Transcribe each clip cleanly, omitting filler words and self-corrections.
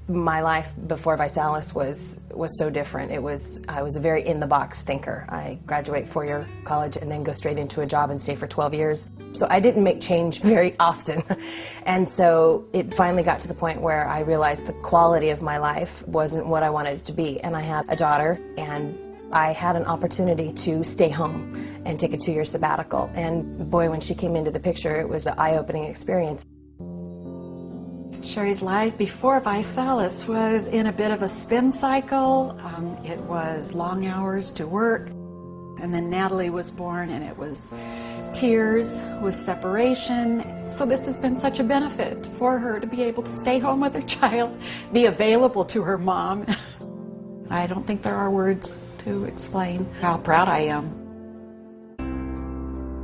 My life before ViSalus was so different. I was a very in-the-box thinker. I graduate four-year college and then go straight into a job and stay for 12 years. So I didn't make change very often. And so it finally got to the point where I realized the quality of my life wasn't what I wanted it to be. And I had a daughter, and I had an opportunity to stay home and take a 2-year sabbatical. And boy, when she came into the picture, it was an eye-opening experience. Sherry's life before ViSalus was in a bit of a spin cycle. It was long hours to work, and then Natalie was born, and it was tears with separation. So this has been such a benefit for her to be able to stay home with her child, be available to her mom. I don't think there are words to explain how proud I am.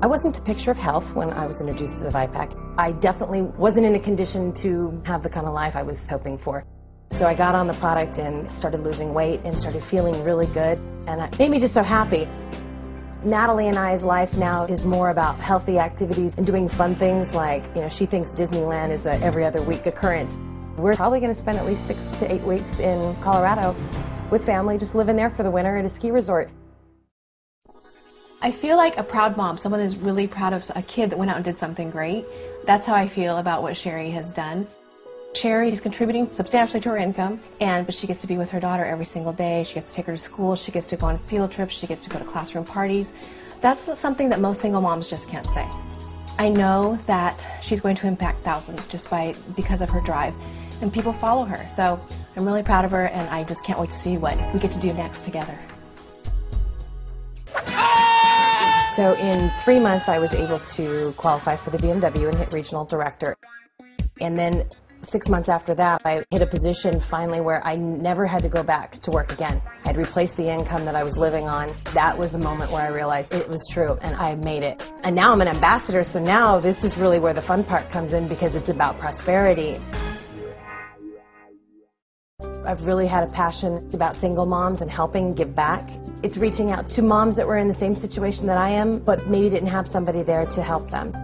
I wasn't the picture of health when I was introduced to the ViPac. I definitely wasn't in a condition to have the kind of life I was hoping for. So I got on the product and started losing weight and started feeling really good, and it made me just so happy. Natalie and I's life now is more about healthy activities and doing fun things like, she thinks Disneyland is a every other week occurrence. We're probably going to spend at least 6 to 8 weeks in Colorado with family, just living there for the winter at a ski resort. I feel like a proud mom, someone who's really proud of a kid that went out and did something great. That's how I feel about what Sherry has done. Sherry is contributing substantially to her income, but she gets to be with her daughter every single day. She gets to take her to school. She gets to go on field trips. She gets to go to classroom parties. That's something that most single moms just can't say. I know that she's going to impact thousands just because of her drive, and people follow her. So I'm really proud of her, and I just can't wait to see what we get to do next together. So in 3 months, I was able to qualify for the BMW and hit regional director. And then 6 months after that, I hit a position finally where I never had to go back to work again. I'd replaced the income that I was living on. That was the moment where I realized it was true, and I made it. And now I'm an ambassador, so now this is really where the fun part comes in, because it's about prosperity. I've really had a passion about single moms and helping give back. It's reaching out to moms that were in the same situation that I am, but maybe didn't have somebody there to help them.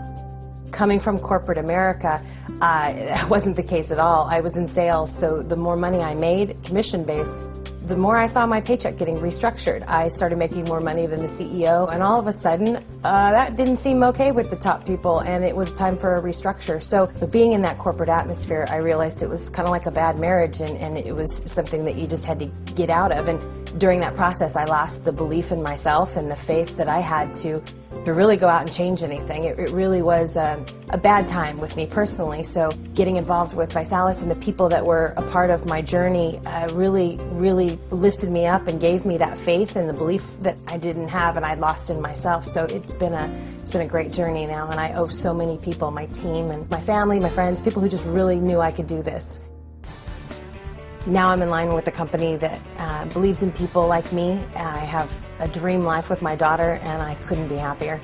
Coming from corporate America, that wasn't the case at all. I was in sales, so the more money I made, commission-based, the more I saw my paycheck getting restructured. I started making more money than the CEO, and all of a sudden, that didn't seem okay with the top people, and it was time for a restructure. So being in that corporate atmosphere, I realized it was kind of like a bad marriage, and it was something that you just had to get out of. And during that process, I lost the belief in myself and the faith that I had to really go out and change anything. It really was a bad time with me personally. So getting involved with ViSalus and the people that were a part of my journey really lifted me up and gave me that faith and the belief that I didn't have and I'd lost in myself. So it's been a great journey now, and I owe so many people, my team and my family, my friends, people who just really knew I could do this. Now I'm in line with a company that believes in people like me. I have a dream life with my daughter, and I couldn't be happier.